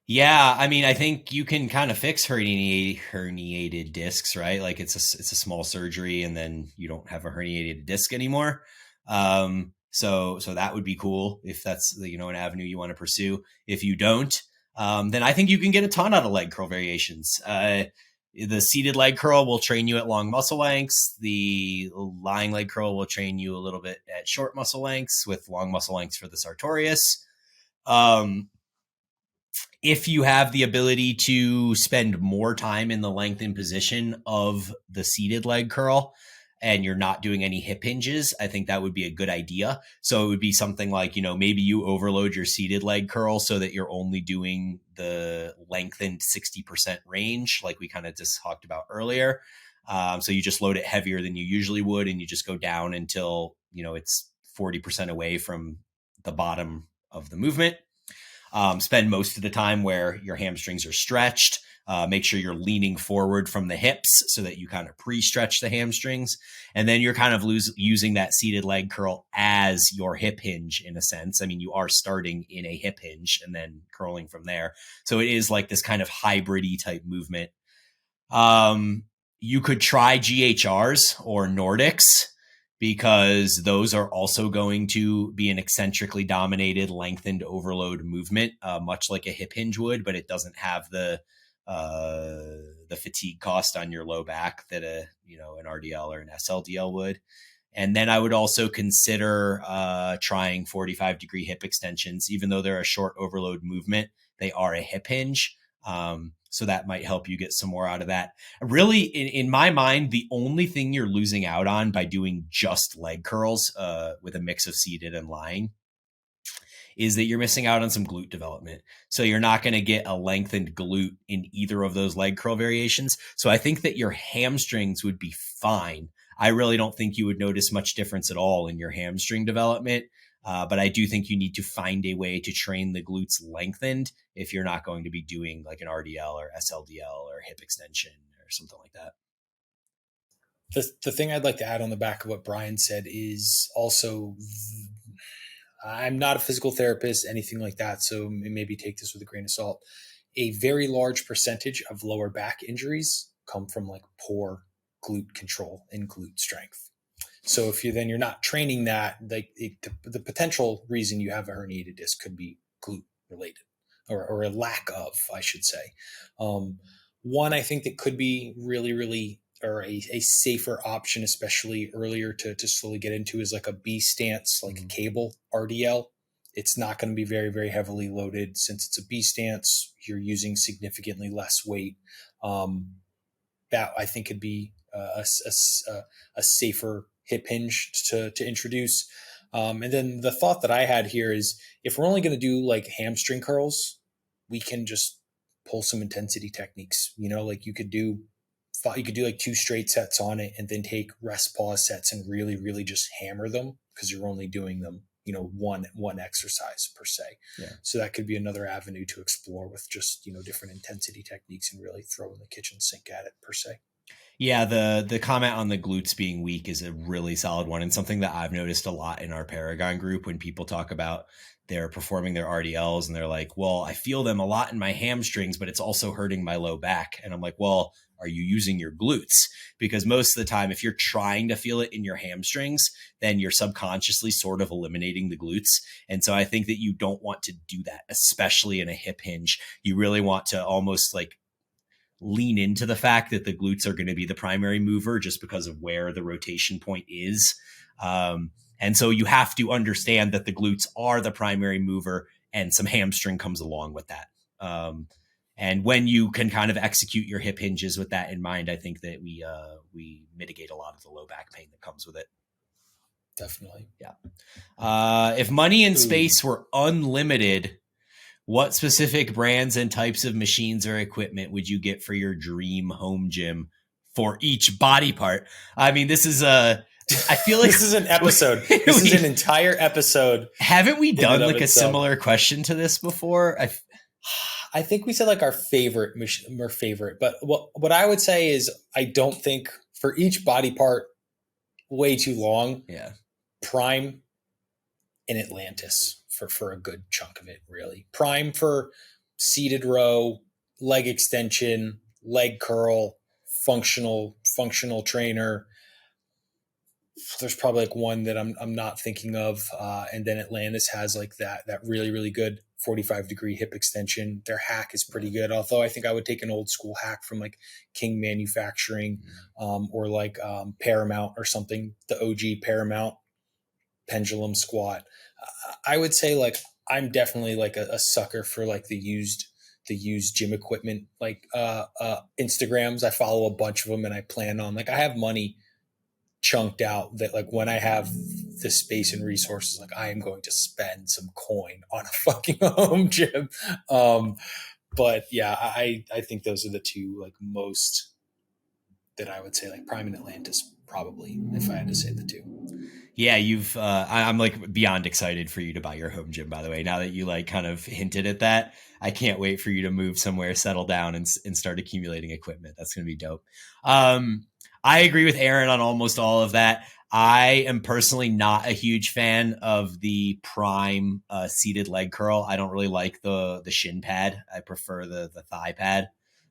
Yeah, I mean, I think you can kind of fix herniated discs, right? Like it's a small surgery, and then you don't have a herniated disc anymore. So that would be cool if that's an avenue you want to pursue. If you don't, then I think you can get a ton out of leg curl variations. The seated leg curl will train you at long muscle lengths. The lying leg curl will train you a little bit at short muscle lengths, with long muscle lengths for the sartorius. If you have the ability to spend more time in the lengthened position of the seated leg curl and you're not doing any hip hinges, I think that would be a good idea. So it would be something like, maybe you overload your seated leg curl so that you're only doing the lengthened 60% range, like we kind of just talked about earlier. So you just load it heavier than you usually would, and you just go down until, it's 40% away from the bottom of the movement. Spend most of the time where your hamstrings are stretched. Make sure you're leaning forward from the hips so that you kind of pre-stretch the hamstrings. And then you're kind of using that seated leg curl as your hip hinge in a sense. I mean, you are starting in a hip hinge and then curling from there. So it is like this kind of hybrid-y type movement. You could try GHRs or Nordics, because those are also going to be an eccentrically dominated lengthened overload movement, much like a hip hinge would, but it doesn't have the fatigue cost on your low back that an RDL or an SLDL would. And then I would also consider trying 45-degree hip extensions. Even though they're a short overload movement, they are a hip hinge. So that might help you get some more out of that. Really, in my mind, the only thing you're losing out on by doing just leg curls with a mix of seated and lying is that you're missing out on some glute development. So you're not going to get a lengthened glute in either of those leg curl variations. So I think that your hamstrings would be fine. I really don't think you would notice much difference at all in your hamstring development. But I do think you need to find a way to train the glutes lengthened if you're not going to be doing like an RDL or SLDL or hip extension or something like that. The thing I'd like to add on the back of what Brian said is also, I'm not a physical therapist, anything like that, so maybe take this with a grain of salt. A very large percentage of lower back injuries come from like poor glute control and glute strength. So if you're not training that, like the potential reason you have a herniated disc could be glute related, or a lack of, I should say. One I think that could be really, or a safer option, especially earlier to slowly get into, is like a B stance, like a cable RDL. It's not going to be very, very heavily loaded. Since it's a B stance, you're using significantly less weight. That I think could be a safer hip hinge to introduce. And then the thought that I had here is, if we're only going to do like hamstring curls, we can just pull some intensity techniques. Like you could do like 2 straight sets on it, and then take rest pause sets and really just hammer them, because you're only doing them, one exercise per se. Yeah. So that could be another avenue to explore with just, different intensity techniques, and really throw in the kitchen sink at it per se. Yeah, the comment on the glutes being weak is a really solid one, and something that I've noticed a lot in our Paragon group when people talk about they're performing their RDLs and they're like, well, I feel them a lot in my hamstrings, but it's also hurting my low back. And I'm like, well, are you using your glutes? Because most of the time, if you're trying to feel it in your hamstrings, then you're subconsciously sort of eliminating the glutes. And so I think that you don't want to do that, especially in a hip hinge. You really want to almost like lean into the fact that the glutes are going to be the primary mover, just because of where the rotation point is. And so you have to understand that the glutes are the primary mover, and some hamstring comes along with that. And when you can kind of execute your hip hinges with that in mind, I think that we mitigate a lot of the low back pain that comes with it. Definitely. Yeah. If money and space were unlimited, what specific brands and types of machines or equipment would you get for your dream home gym for each body part. I mean, this is I feel like this is an episode. This is an entire episode. Haven't we done like a similar question to this before? I think we said like our favorite, but what I would say is I don't think for each body part way too long. Yeah. Prime in Atlantis for a good chunk of it, really. Prime for seated row, leg extension, leg curl, functional trainer. There's probably like one that I'm not thinking of, and then Atlantis has like that really really good 45-degree hip extension. Their hack is pretty good, although I think I would take an old school hack from like King Manufacturing, or like Paramount or something. The OG Paramount pendulum squat. I would say like I'm definitely like a sucker for like the used gym equipment, like Instagrams. I follow a bunch of them, and I plan on like I have money chunked out that like when I have the space and resources, like I am going to spend some coin on a fucking home gym. But yeah, I think those are the two like most that I would say, like Prime and Atlantis probably, if I had to say the two. Yeah, I'm like beyond excited for you to buy your home gym, by the way, now that you like kind of hinted at that. I can't wait for you to move somewhere, settle down, and start accumulating equipment. That's going to be dope. I agree with Aaron on almost all of that. I am personally not a huge fan of the Prime seated leg curl. I don't really like the shin pad. I prefer the thigh pad.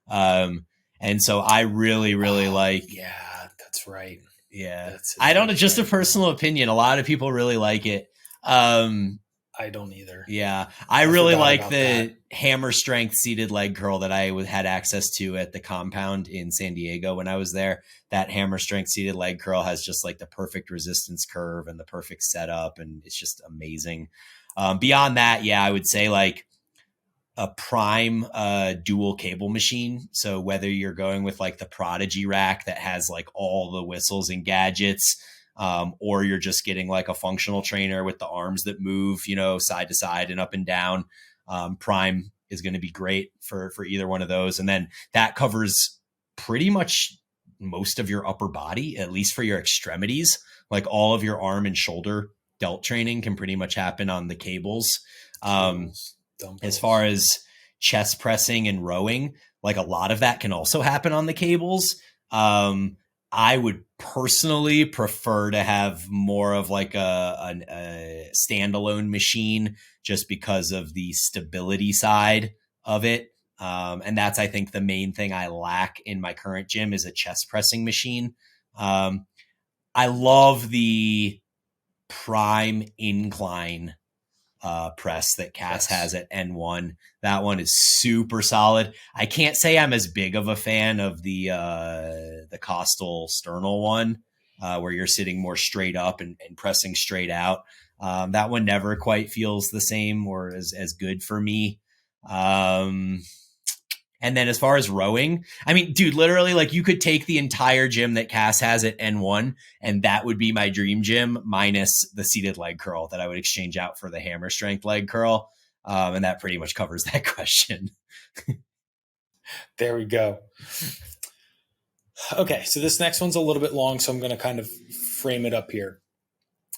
And so I really like. Yeah, that's right. Yeah. I don't know, just a personal opinion. A lot of people really like it. I don't either. Yeah. I really like the hammer strength seated leg curl that I had access to at the compound in San Diego when I was there. That hammer strength seated leg curl has just like the perfect resistance curve and the perfect setup, and it's just amazing. Beyond that, yeah, I would say like a Prime dual cable machine. So whether you're going with like the Prodigy rack that has like all the whistles and gadgets, or you're just getting like a functional trainer with the arms that move, side to side and up and down, Prime is going to be great for either one of those. And then that covers pretty much most of your upper body, at least for your extremities. Like all of your arm and shoulder delt training can pretty much happen on the cables. As far as chest pressing and rowing, like a lot of that can also happen on the cables. I would personally prefer to have more of like a standalone machine, just because of the stability side of it. And that's, I think, the main thing I lack in my current gym is a chest pressing machine. I love the Prime incline press that Cass has at N1. That one is super solid. I can't say I'm as big of a fan of the costal sternal one, where you're sitting more straight up and pressing straight out. That one never quite feels the same or as good for me. And then as far as rowing, I mean, dude, literally, like you could take the entire gym that Cass has at N1, and that would be my dream gym, minus the seated leg curl that I would exchange out for the hammer strength leg curl. And that pretty much covers that question. There we go. Okay, so this next one's a little bit long, so I'm going to kind of frame it up here.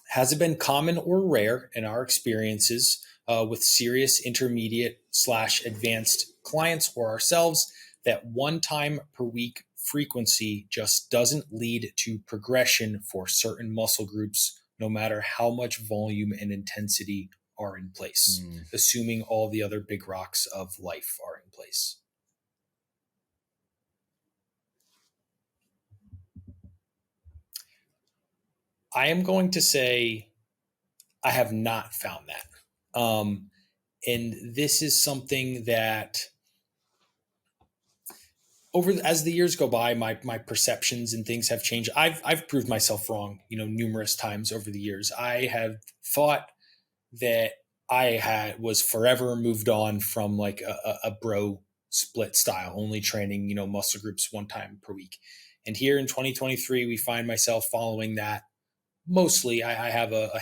Has it been common or rare in our experiences with serious intermediate/advanced clients or ourselves that 1 time per week frequency just doesn't lead to progression for certain muscle groups, no matter how much volume and intensity are in place, assuming all the other big rocks of life are in place? I am going to say I have not found that. And this is something that as the years go by, my perceptions and things have changed. I've proved myself wrong, numerous times over the years. I have thought that I was forever moved on from like a bro split style, only training, muscle groups 1 time per week. And here in 2023, we find myself following that. Mostly I have a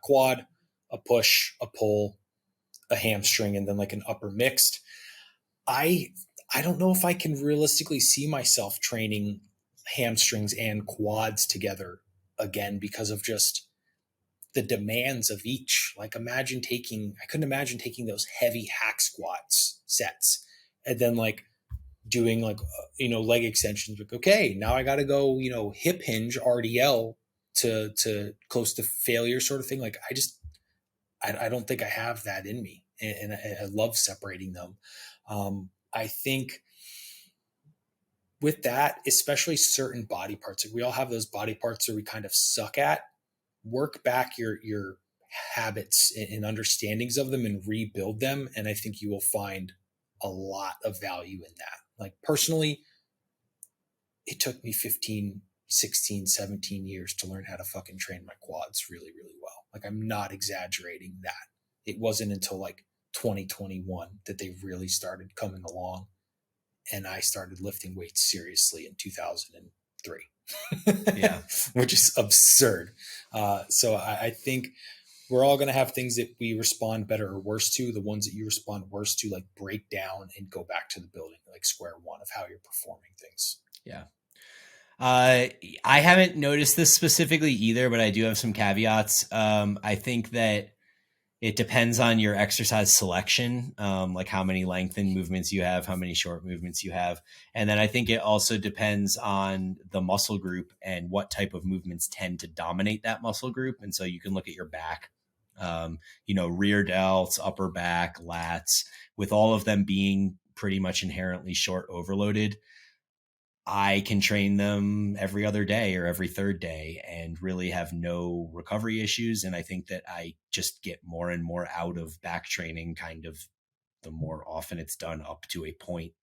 quad, a push, a pull, a hamstring, and then like an upper mixed. I I don't know if I can realistically see myself training hamstrings and quads together again because of just the demands of each. Like I couldn't imagine taking those heavy hack squats sets and then like doing like, leg extensions. Like, okay, now I got to go, hip hinge RDL to close to failure sort of thing. Like I don't think I have that in me. And I love separating them. I think with that, especially certain body parts, like we all have those body parts that we kind of suck at. Work back your habits and understandings of them and rebuild them, and I think you will find a lot of value in that. Like personally, it took me 15, 16, 17 years to learn how to fucking train my quads really, really well. Like I'm not exaggerating that. It wasn't until like 2021 that they really started coming along, and I started lifting weights seriously in 2003. Yeah. Which is absurd. So I think we're all going to have things that we respond better or worse to. The ones that you respond worse to, like break down and go back to the building, like square one of how you're performing things. Yeah. I haven't noticed this specifically either, but I do have some caveats. I think that it depends on your exercise selection, like how many lengthened movements you have, how many short movements you have. And then I think it also depends on the muscle group and what type of movements tend to dominate that muscle group. And so you can look at your back, rear delts, upper back, lats, with all of them being pretty much inherently short overloaded. I can train them every other day or every third day and really have no recovery issues. And I think that I just get more and more out of back training kind of the more often it's done up to a point.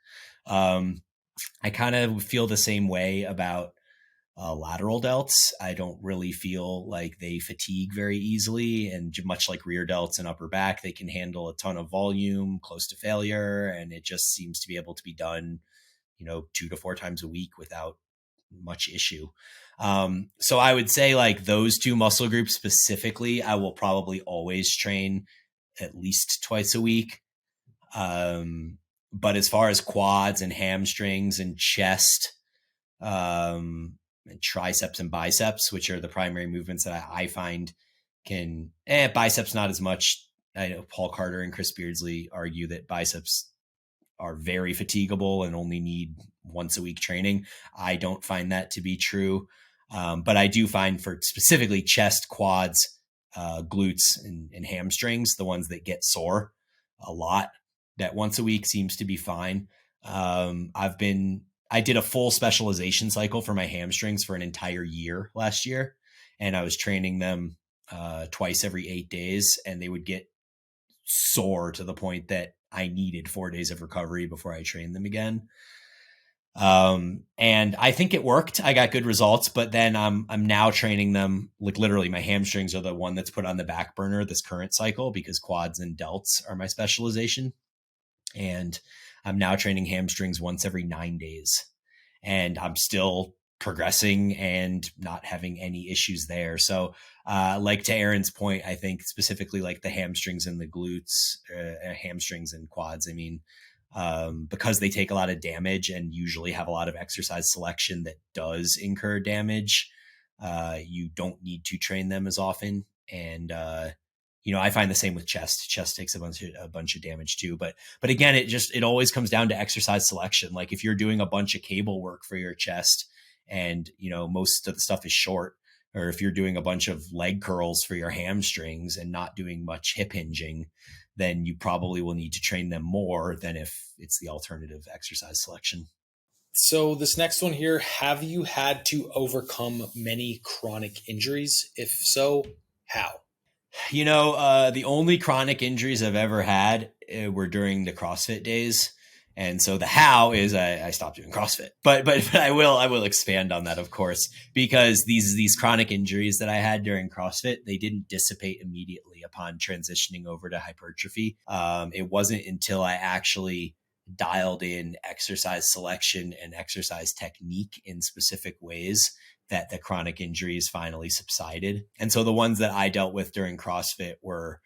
I kind of feel the same way about lateral delts. I don't really feel like they fatigue very easily. And much like rear delts and upper back, they can handle a ton of volume close to failure. And it just seems to be able to be done 2 to 4 times a week without much issue. So I would say like those two muscle groups specifically, I will probably always train at least twice a week. But as far as quads and hamstrings and chest, and triceps and biceps, which are the primary movements that I find can, biceps not as much. I know Paul Carter and Chris Beardsley argue that biceps are very fatigable and only need once a week training. I don't find that to be true. But I do find for specifically chest, quads, glutes, and hamstrings, the ones that get sore a lot, that once a week seems to be fine. I did a full specialization cycle for my hamstrings for an entire year last year. And I was training them twice every 8 days, and they would get sore to the point that I needed 4 days of recovery before I trained them again. And I think it worked. I got good results, but then I'm now training them, like literally my hamstrings are the one that's put on the back burner this current cycle because quads and delts are my specialization. And I'm now training hamstrings once every 9 days, and I'm still progressing and not having any issues there. So like to Aaron's point, I think specifically like the hamstrings and the glutes, hamstrings and quads, I mean, because they take a lot of damage and usually have a lot of exercise selection that does incur damage, you don't need to train them as often. And I find the same with chest. Chest takes a bunch of damage too. But again, it always comes down to exercise selection. Like if you're doing a bunch of cable work for your chest and, most of the stuff is short, or if you're doing a bunch of leg curls for your hamstrings and not doing much hip hinging, then you probably will need to train them more than if it's the alternative exercise selection. So this next one here, have you had to overcome many chronic injuries? If so, how? The only chronic injuries I've ever had were during the CrossFit days. And so the how is I stopped doing CrossFit, but I will expand on that, of course, because these chronic injuries that I had during CrossFit, they didn't dissipate immediately upon transitioning over to hypertrophy. It wasn't until I actually dialed in exercise selection and exercise technique in specific ways that the chronic injuries finally subsided. And so the ones that I dealt with during CrossFit were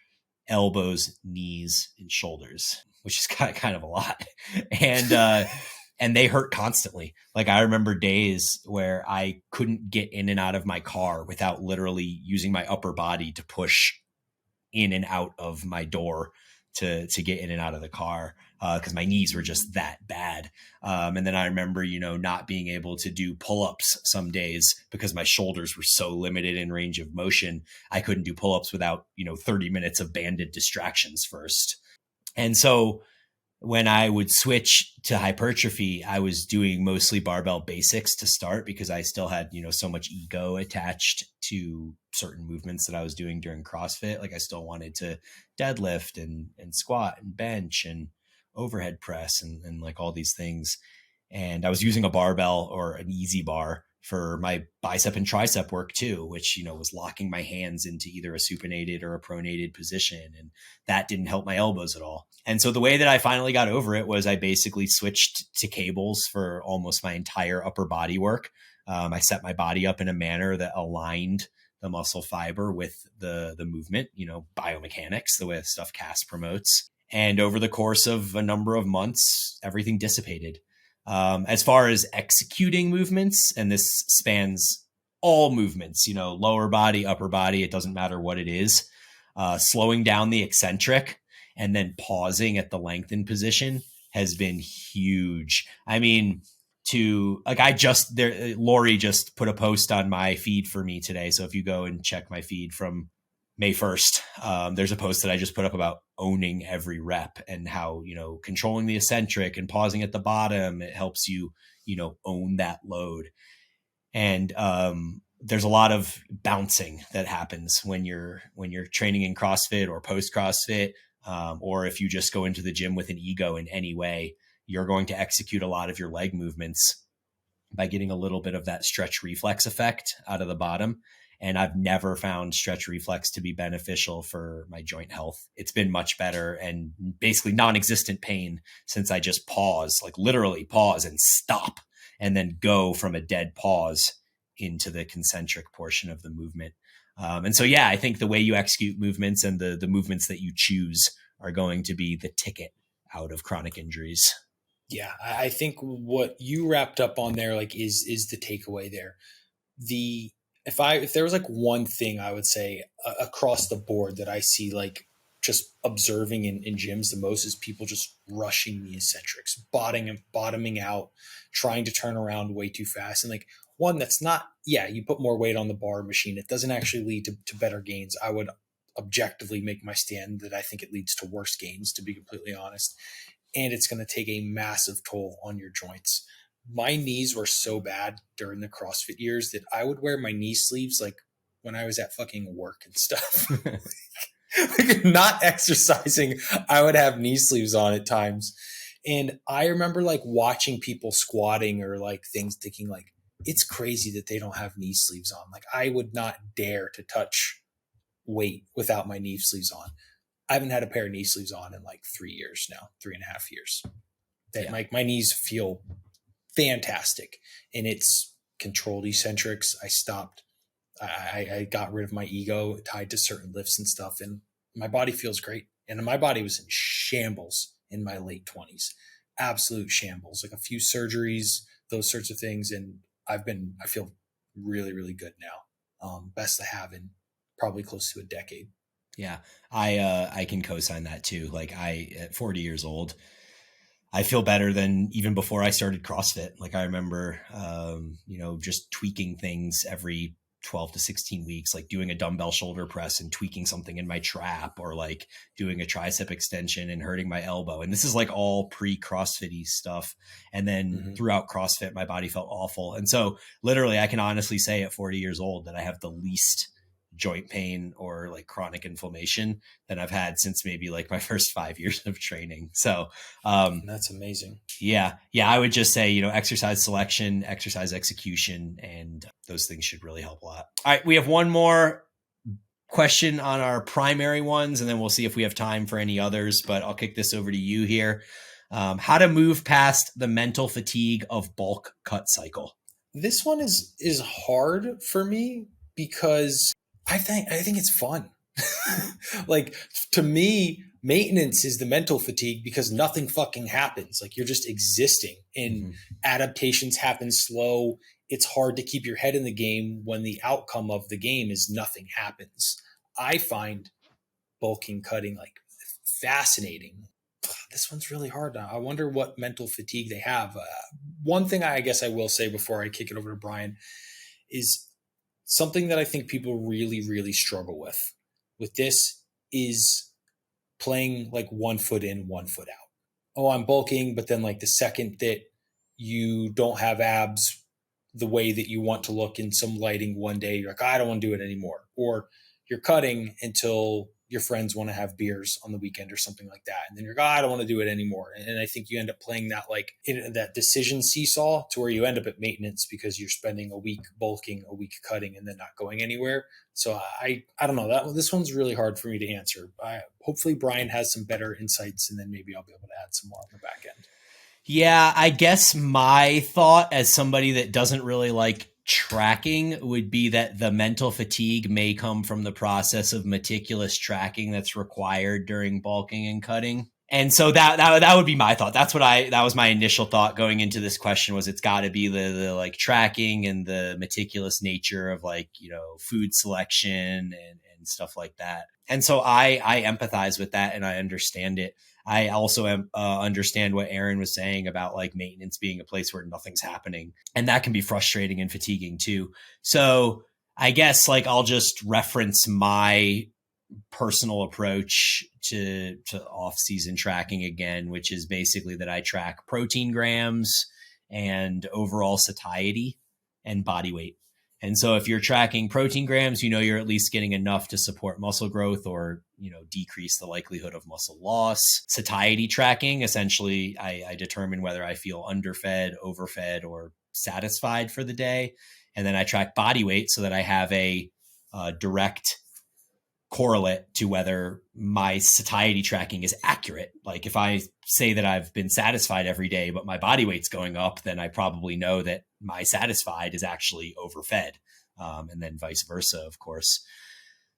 elbows, knees, and shoulders, which is kind of a lot. and and they hurt constantly. Like I remember days where I couldn't get in and out of my car without literally using my upper body to push in and out of my door to get in and out of the car because my knees were just that bad. And then I remember, not being able to do pull-ups some days because my shoulders were so limited in range of motion. I couldn't do pull-ups without, 30 minutes of banded distractions first. And so when I would switch to hypertrophy, I was doing mostly barbell basics to start because I still had, so much ego attached to certain movements that I was doing during CrossFit. Like I still wanted to deadlift and squat and bench and overhead press and like all these things. And I was using a barbell or an easy bar for my bicep and tricep work too, which, was locking my hands into either a supinated or a pronated position. And that didn't help my elbows at all. And so the way that I finally got over it was I basically switched to cables for almost my entire upper body work. I set my body up in a manner that aligned the muscle fiber with the movement, biomechanics, the way stuff Cass promotes. And over the course of a number of months, everything dissipated. As far as executing movements, and this spans all movements, lower body, upper body, it doesn't matter what it is, slowing down the eccentric and then pausing at the lengthened position has been huge. I mean, Lori just put a post on my feed for me today. So if you go and check my feed from May 1st, there's a post that I just put up about owning every rep and how, controlling the eccentric and pausing at the bottom, it helps you, own that load. And there's a lot of bouncing that happens when you're training in CrossFit or post CrossFit, or if you just go into the gym with an ego in any way, you're going to execute a lot of your leg movements by getting a little bit of that stretch reflex effect out of the bottom. And I've never found stretch reflex to be beneficial for my joint health. It's been much better and basically non-existent pain since I just pause, like literally pause and stop, and then go from a dead pause into the concentric portion of the movement. And so, I think the way you execute movements and the movements that you choose are going to be the ticket out of chronic injuries. Yeah, I think what you wrapped up on there, like, is the takeaway there. If there was like one thing I would say across the board that I see, like, just observing in gyms the most, is people just rushing the eccentrics, bottoming out, trying to turn around way too fast. And like, one, that's not, you put more weight on the bar machine, it doesn't actually lead to better gains. I would objectively make my stand that I think it leads to worse gains, to be completely honest. And it's going to take a massive toll on your joints. My knees were so bad during the CrossFit years that I would wear my knee sleeves like when I was at fucking work and stuff. Like, not exercising, I would have knee sleeves on at times. And I remember like watching people squatting or like things, thinking like, it's crazy that they don't have knee sleeves on. Like, I would not dare to touch weight without my knee sleeves on. I haven't had a pair of knee sleeves on in like 3 years now, 3.5 years. My knees feel fantastic, and it's controlled eccentrics. I stopped. I got rid of my ego tied to certain lifts and stuff, and my body feels great. And my body was in shambles in my late 20s, absolute shambles, like a few surgeries, those sorts of things. And I feel really, really good now. Best I have in probably close to a decade. Yeah, I can co-sign that too. Like, at 40 years old, I feel better than even before I started CrossFit. Like, I remember, just tweaking things every 12 to 16 weeks, like doing a dumbbell shoulder press and tweaking something in my trap, or like doing a tricep extension and hurting my elbow. And this is like all pre-CrossFit-y stuff. And then throughout CrossFit, my body felt awful. And so literally I can honestly say at 40 years old that I have the least joint pain or like chronic inflammation that I've had since maybe like my first 5 years of training. So that's amazing. Yeah. I would just say, exercise selection, exercise execution, and those things should really help a lot. All right. We have one more question on our primary ones, and then we'll see if we have time for any others, but I'll kick this over to you here. How to move past the mental fatigue of bulk cut cycle. This one is hard for me because I think it's fun. Like, to me, Maintenance is the mental fatigue because nothing fucking happens. Like you're just existing and adaptations happen slow. It's hard to keep your head in the game when the outcome of the game is nothing happens. I find bulking cutting like fascinating. This one's really hard. I wonder what mental fatigue they have. One thing I guess I will say before I kick it over to Brian is something that I think people really, really struggle with this is playing like 1 foot in, 1 foot out. Oh, I'm bulking, but then like the second that you don't have abs the way that you want to look in some lighting one day, you're like, I don't want to do it anymore. Or you're cutting until your friends want to have beers on the weekend or something like that. And then you're like, I don't want to do it anymore. And I think you end up playing that like in that decision seesaw to where you end up at maintenance because you're spending a week bulking, a week cutting, and then not going anywhere. So I don't know, this one's really hard for me to answer. Hopefully Brian has some better insights, and then maybe I'll be able to add some more on the back end. Yeah, I guess my thought as somebody that doesn't really like tracking would be that the mental fatigue may come from the process of meticulous tracking that's required during bulking and cutting. And so that would be my thought. That was my initial thought going into this question, was it's got to be the like tracking and the meticulous nature of like, food selection and stuff like that. And so I empathize with that and I understand it. I also understand what Aaron was saying about like maintenance being a place where nothing's happening. And that can be frustrating and fatiguing too. So I guess like I'll just reference my personal approach to off-season tracking again, which is basically that I track protein grams and overall satiety and body weight. And so if you're tracking protein grams, you're at least getting enough to support muscle growth or, decrease the likelihood of muscle loss. Satiety tracking, essentially, I determine whether I feel underfed, overfed, or satisfied for the day. And then I track body weight so that I have a direct correlate to whether my satiety tracking is accurate. Like if I say that I've been satisfied every day, but my body weight's going up, then I probably know that my satisfied is actually overfed. And then vice versa, of course.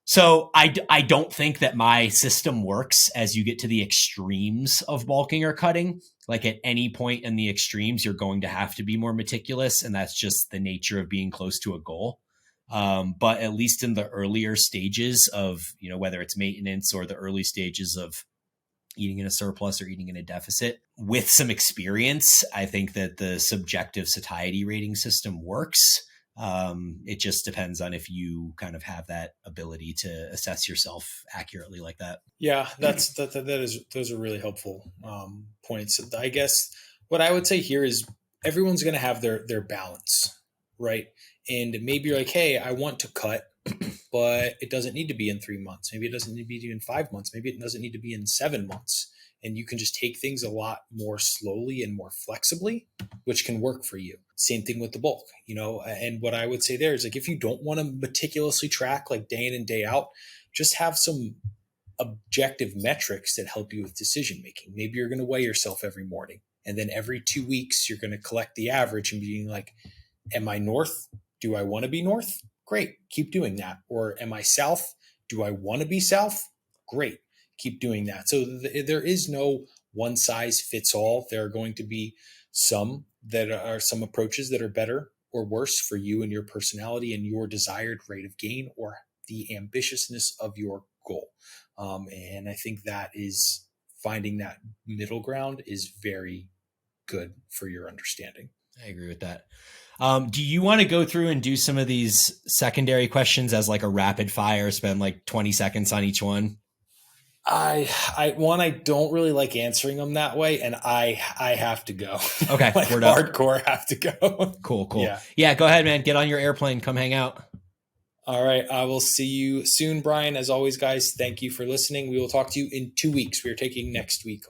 So I don't think that my system works as you get to the extremes of bulking or cutting. Like at any point in the extremes, you're going to have to be more meticulous. And that's just the nature of being close to a goal. But at least in the earlier stages of, whether it's maintenance or the early stages of eating in a surplus or eating in a deficit, with some experience, I think that the subjective satiety rating system works. It just depends on if you kind of have that ability to assess yourself accurately like that. Yeah, those are really helpful points. I guess what I would say here is everyone's going to have their balance, right? And maybe you're like, hey, I want to cut, but it doesn't need to be in 3 months. Maybe it doesn't need to be in 5 months. Maybe it doesn't need to be in 7 months. And you can just take things a lot more slowly and more flexibly, which can work for you. Same thing with the bulk, and what I would say there is like, if you don't want to meticulously track like day in and day out, just have some objective metrics that help you with decision making. Maybe you're going to weigh yourself every morning, and then every 2 weeks, you're going to collect the average and being like, am I north? Do I want to be north? Great. Keep doing that. Or am I south? Do I want to be south? Great. Keep doing that. So there is no one size fits all. There are going to be some approaches that are better or worse for you and your personality and your desired rate of gain or the ambitiousness of your goal. And I think that is finding that middle ground is very good for your understanding. I agree with that. Do you want to go through and do some of these secondary questions as like a rapid fire, spend like 20 seconds on each one? I don't really like answering them that way, and I have to go. Okay, like we're done. Hardcore have to go. Cool. Yeah, go ahead, man. Get on your airplane. Come hang out. All right, I will see you soon, Brian. As always, guys, thank you for listening. We will talk to you in 2 weeks. We are taking next week